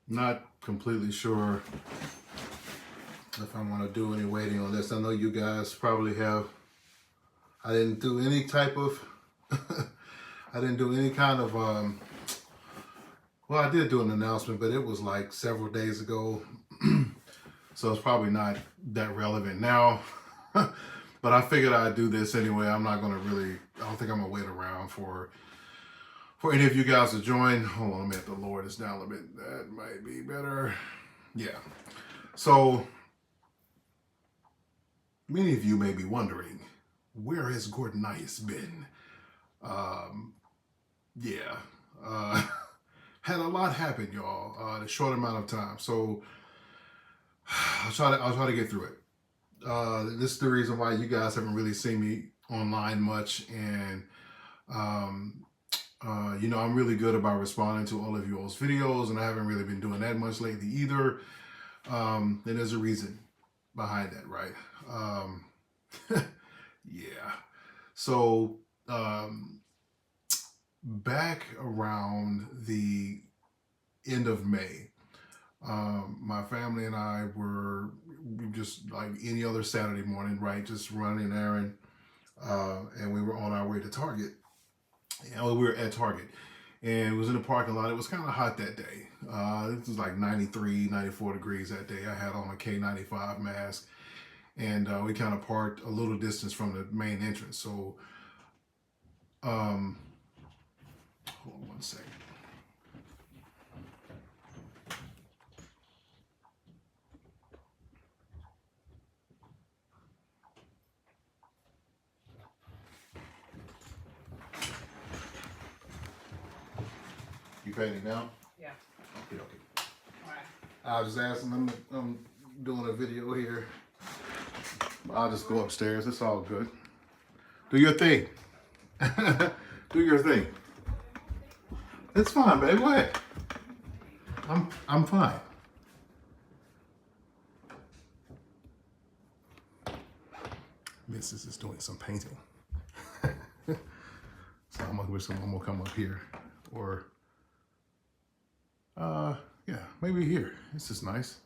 Not completely sure if I want to do any weighting on this. I know you guys probably have. I didn't do any type of. I didn't do any kind of. Well, I did do an announcement, but it was like several days ago, so it's probably not that relevant now. But I figured I'd do this anyway. I'm not gonna really. I don't think I'm gonna wait around for any of you guys to join. Hold on, let me have to lower this down a little bit. That might be better. Yeah. So many of you may be wondering, where has Gordoniius been? Yeah. Had a lot happen, y'all, in a short amount of time. So I'll try to get through it. This is the reason why you guys haven't really seen me online much, and you know, I'm really good about responding to all of you all's videos, and I haven't really been doing that much lately either. And there's a reason behind that, right? Yeah. So back around the end of May, my family and I were just like any other Saturday morning, right? Just running an errand, and we were on our way to Target. And we were at Target, and it was in the parking lot. It was kind of hot that day. It was like 93, 94 degrees that day. I had on a K95 mask, and we kind of parked a little distance from the main entrance. So, hold on one second. You painting now? Yeah. Okay, okay. All right. I was asking, I'm doing a video here. I'll just go upstairs. It's all good. Do your thing. Do your thing. It's fine, babe. Go ahead. I'm fine. Mrs. is doing some painting. So I'm gonna wish someone will come up here, or yeah, maybe here. This is nice.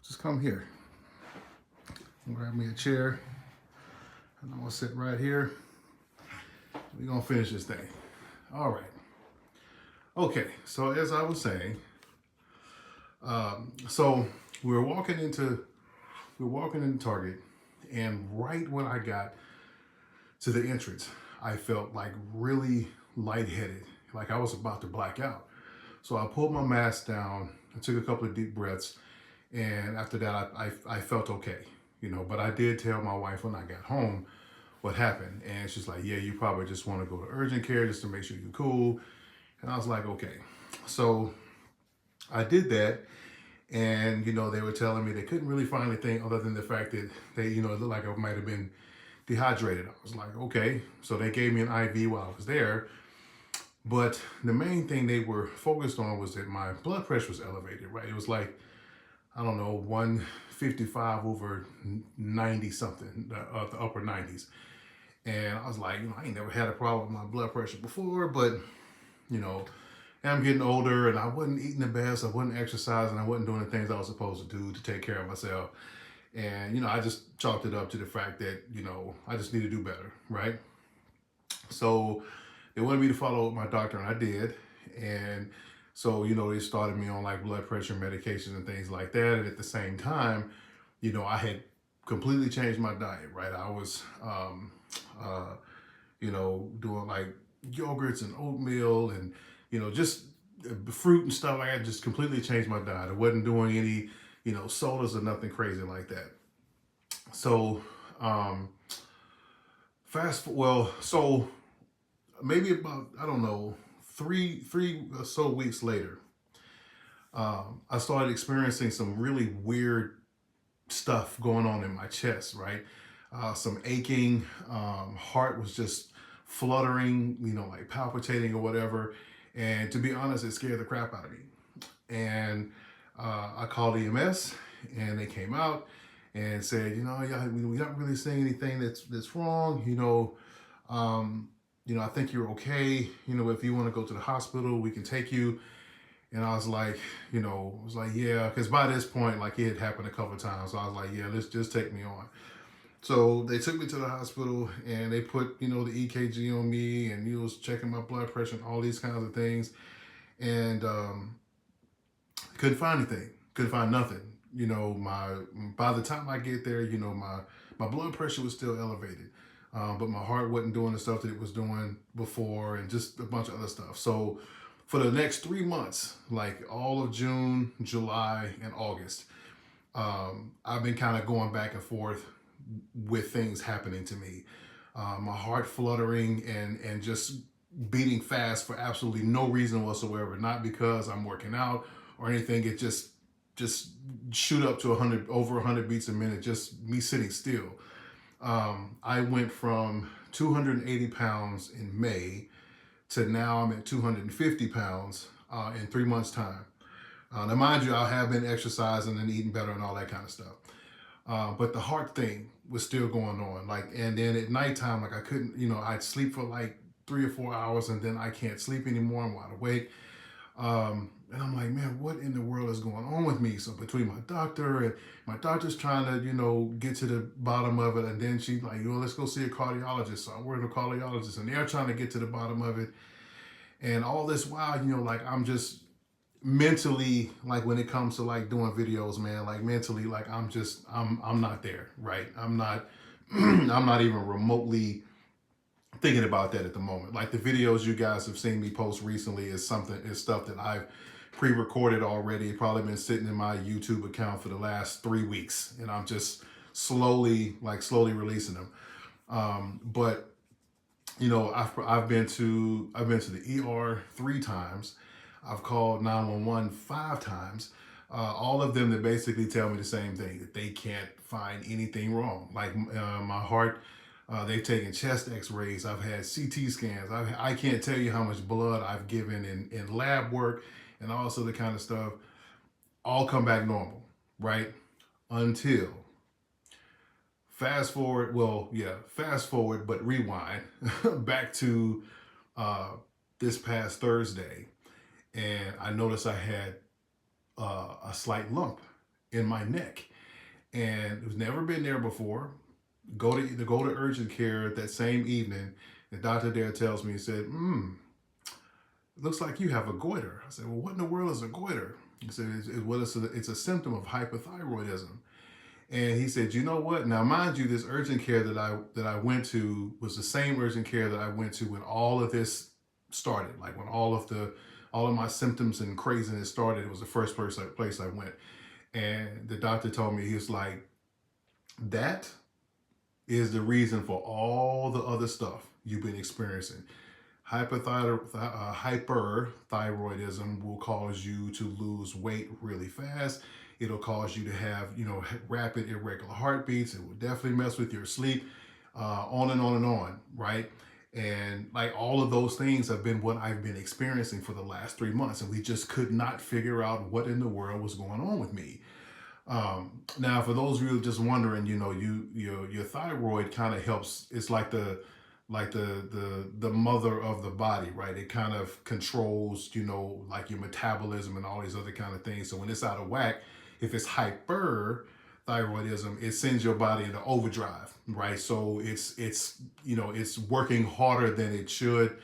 Just come here. Grab me a chair, and I'm gonna sit right here. We're gonna finish this thing. All right. Okay, so as I was saying, so we're walking into Target, and right when I got to the entrance, I felt like really lightheaded, like I was about to black out. So I pulled my mask down, I took a couple of deep breaths, and after that, I felt okay, you know. But I did tell my wife when I got home what happened, and she's like, "Yeah, you probably just want to go to urgent care just to make sure you're cool." And I was like, "Okay." So I did that, and you know, they were telling me they couldn't really find anything other than the fact that they, you know, it looked like I might have been dehydrated. I was like, "Okay." So they gave me an IV while I was there. But the main thing they were focused on was that my blood pressure was elevated, right? It was like, I don't know, 155 over 90 something, the upper 90s. And I was like, you know, I ain't never had a problem with my blood pressure before, but, you know, I'm getting older, and I wasn't eating the best, I wasn't exercising, I wasn't doing the things I was supposed to do to take care of myself. And, you know, I just chalked it up to the fact that, you know, I just need to do better, right? So they wanted me to follow my doctor, and I did. And so, you know, they started me on like blood pressure medications and things like that. And at the same time, you know, I had completely changed my diet, right? I was, you know, doing like yogurts and oatmeal and, you know, just fruit and stuff. I had just completely changed my diet. I wasn't doing any, you know, sodas or nothing crazy like that. So, so maybe about, I don't know, three or so weeks later, I started experiencing some really weird stuff going on in my chest, right? Some aching, heart was just fluttering, you know, like palpitating or whatever. And to be honest, it scared the crap out of me. And I called EMS, and they came out and said, you know, yeah, we're not really seeing anything that's wrong, you know. I think you're okay. If you want to go to the hospital, we can take you. And I was like, yeah, because by this point, like, it had happened a couple of times. So I was like, yeah, let's just take me on. So they took me to the hospital and they put, the EKG on me, and was checking my blood pressure and all these kinds of things. And couldn't find anything. Couldn't find nothing. By the time I get there, my blood pressure was still elevated. But my heart wasn't doing the stuff that it was doing before, and just a bunch of other stuff. So for the next 3 months, like all of June, July, and August, I've been kind of going back and forth with things happening to me. My heart fluttering and just beating fast for absolutely no reason whatsoever. Not because I'm working out or anything. It just shoot up to over 100 beats a minute, just me sitting still. I went from 280 pounds in May to now I'm at 250 pounds in 3 months' time. Now, mind you, I have been exercising and eating better and all that kind of stuff. But the heart thing was still going on. And then at nighttime, I couldn't, I'd sleep for like 3 or 4 hours, and then I can't sleep anymore. I'm wide awake. And I'm like, man, what in the world is going on with me? So between my doctor's trying to, get to the bottom of it. And then she's like, let's go see a cardiologist. So I went to a cardiologist, and they're trying to get to the bottom of it. And all this while, I'm just mentally, like, when it comes to like doing videos, man, like mentally, like I'm not there, right? I'm not I'm not even remotely thinking about that at the moment. Like, the videos you guys have seen me post recently is stuff that I've pre-recorded already. Probably been sitting in my YouTube account for the last 3 weeks, and I'm just slowly releasing them. But I've been to the ER 3 times. I've called 911 5 times. All of them that basically tell me the same thing, that they can't find anything wrong. Like, my heart, they've taken chest x-rays. I've had CT scans. I can't tell you how much blood I've given in lab work and all this other kind of stuff. All come back normal, right? Until fast forward, but rewind back to this past Thursday. And I noticed I had a slight lump in my neck, and it was never been there before. Go to urgent care that same evening. The doctor there tells me, he said, it looks like you have a goiter. I said, well, what in the world is a goiter? He said, it's a symptom of hyperthyroidism. And he said, you know what? Now, mind you, this urgent care that I went to was the same urgent care that I went to when all of this started. Like, when all of my symptoms and craziness started, it was the first place I went. And the doctor told me, he was like, that is the reason for all the other stuff you've been experiencing. Hyperthyroidism will cause you to lose weight really fast. It'll cause you to have, rapid irregular heartbeats. It will definitely mess with your sleep, on and on and on, right? And like, all of those things have been what I've been experiencing for the last 3 months. And we just could not figure out what in the world was going on with me. Now, for those of you just wondering, your thyroid kind of helps. It's like the mother of the body, right? It kind of controls, like your metabolism and all these other kind of things. So when it's out of whack, if it's hyperthyroidism, it sends your body into overdrive, right? So it's working harder than it should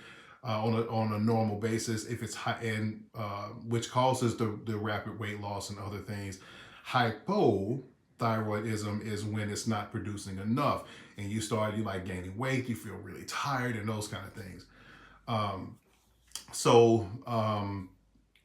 on a normal basis. If it's high, and which causes the rapid weight loss and other things. Hypothyroidism is when it's not producing enough, and you like gaining weight, you feel really tired, and those kind of things.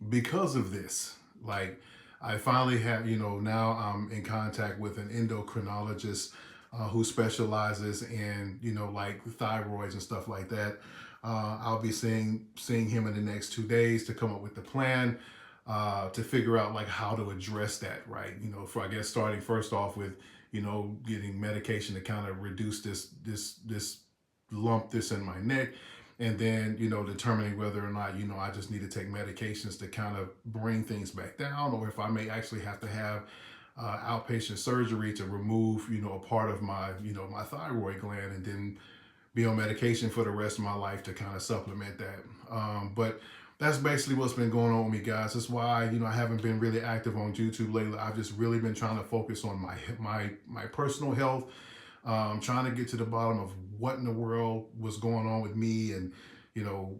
Because of this, like, I finally have, now I'm in contact with an endocrinologist who specializes in, like thyroids and stuff like that. I'll be seeing him in the next 2 days to come up with the plan to figure out like how to address that, right? For, I guess, starting first off with, getting medication to kind of reduce this lump that's in my neck. And then, determining whether or not, I just need to take medications to kind of bring things back down, or if I may actually have to have outpatient surgery to remove, a part of my, my thyroid gland, and then be on medication for the rest of my life to kind of supplement that. But that's basically what's been going on with me, guys. That's why, I haven't been really active on YouTube lately. I've just really been trying to focus on my personal health, trying to get to the bottom of what in the world was going on with me, and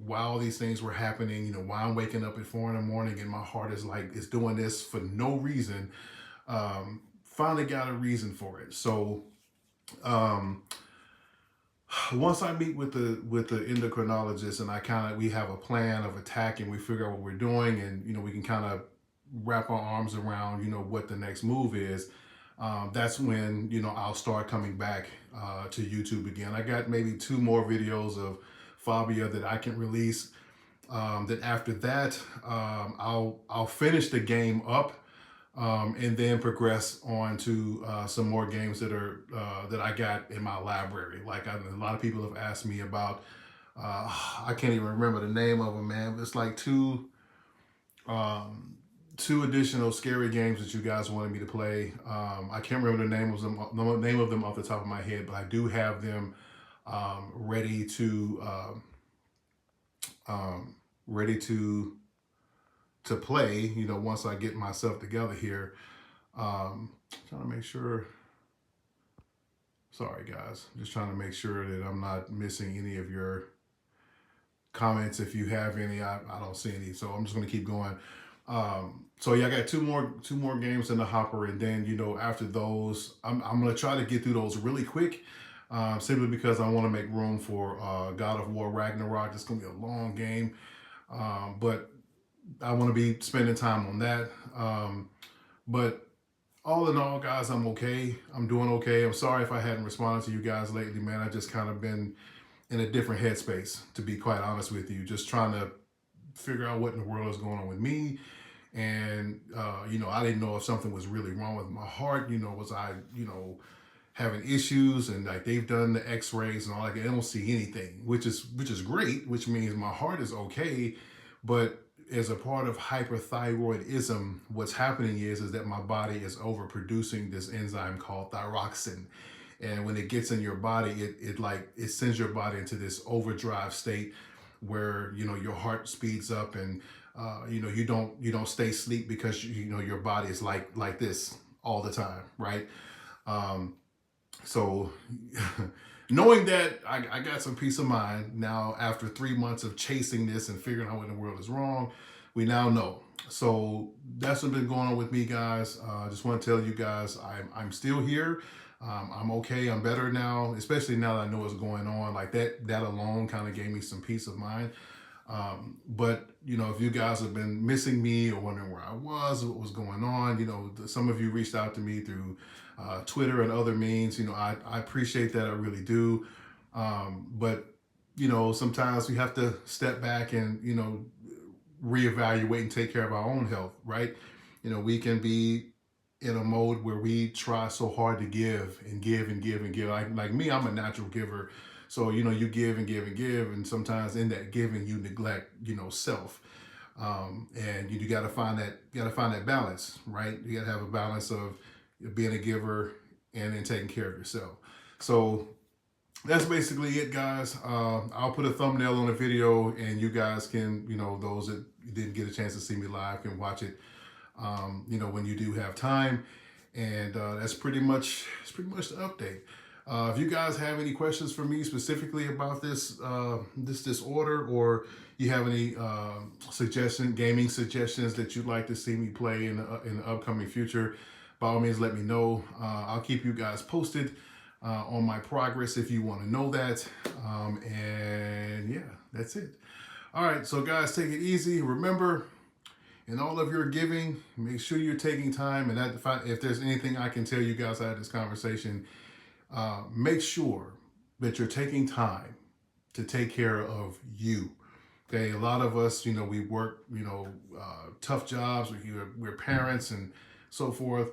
why all these things were happening. Why I'm waking up at 4 in the morning and my heart is like it's doing this for no reason. Finally got a reason for it. So once I meet with the endocrinologist, and we have a plan of attack, and we figure out what we're doing, and we can kind of wrap our arms around what the next move is. That's when I'll start coming back to YouTube again. I got maybe 2 more videos of phobia that I can release. Then after that, I'll finish the game up. And then progress on to some more games that I got in my library. Like a lot of people have asked me about, I can't even remember the name of them, man. It's like two additional scary games that you guys wanted me to play. I can't remember the name of them off the top of my head, but I do have them ready to play, once I get myself together here. Trying to make sure, sorry guys, just trying to make sure that I'm not missing any of your comments. If you have any, I don't see any, so I'm just going to keep going. So yeah, I got two more games in the hopper, and then, after those, I'm going to try to get through those really quick, simply because I want to make room for God of War Ragnarok. It's going to be a long game, but I want to be spending time on that. But all in all, guys, I'm okay. I'm doing okay. I'm sorry if I hadn't responded to you guys lately, man. I just kind of been in a different headspace, to be quite honest with you. Just trying to figure out what in the world is going on with me. And, I didn't know if something was really wrong with my heart. Was I, having issues, and like they've done the x-rays and all that. They don't see anything, which is great, which means my heart is okay. But as a part of hyperthyroidism, what's happening is that my body is overproducing this enzyme called thyroxine. And when it gets in your body, it sends your body into this overdrive state where, your heart speeds up, and, you don't stay asleep because, your body is like this all the time. Right. So knowing that, I got some peace of mind now after 3 months of chasing this and figuring out what in the world is wrong. We now know. So that's what's been going on with me, guys. I just want to tell you guys, I'm still here. I'm okay. I'm better now, especially now that I know what's going on. Like that alone kind of gave me some peace of mind. But if you guys have been missing me or wondering where I was, what was going on, some of you reached out to me through Twitter and other means. I appreciate that. I really do. But sometimes we have to step back and reevaluate and take care of our own health, right? We can be in a mode where we try so hard to give and give and give and give. Like me, I'm a natural giver. So, you give and give and give. And sometimes in that giving, you neglect, self. And you got to find that balance, right? You got to have a balance of being a giver and then taking care of yourself. So that's basically it, guys. I'll put a thumbnail on the video, and you guys can, those that didn't get a chance to see me live can watch it, when you do have time. And that's pretty much the update. If you guys have any questions for me specifically about this disorder, or you have any gaming suggestions that you'd like to see me play in the upcoming future, by all means, let me know. I'll keep you guys posted on my progress if you want to know that. And yeah, that's it. All right, so guys, take it easy. Remember, in all of your giving, make sure you're taking time. And if there's anything I can tell you guys out of this conversation, make sure that you're taking time to take care of you. Okay, a lot of us, we work, tough jobs. We're parents and so forth.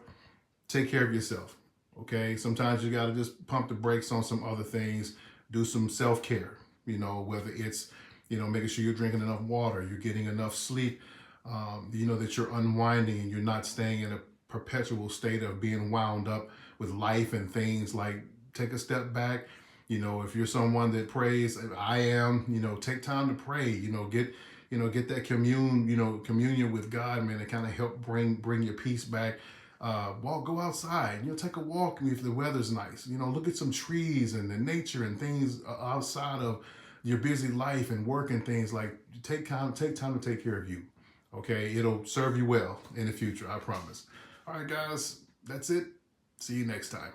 Take care of yourself. Okay, sometimes you got to just pump the brakes on some other things. Do some self-care. Whether it's making sure you're drinking enough water, you're getting enough sleep. That you're unwinding and you're not staying in a perpetual state of being wound up with life and things. Like, take a step back, You know, if you're someone that prays, I am, you know, take time to pray, get that communion with God, man, to kind of help bring your peace back. Go outside, take a walk if the weather's nice, look at some trees and the nature and things outside of your busy life and work and things. Like, take time to take care of you. Okay, it'll serve you well in the future, I promise. All right, guys, that's it. See you next time.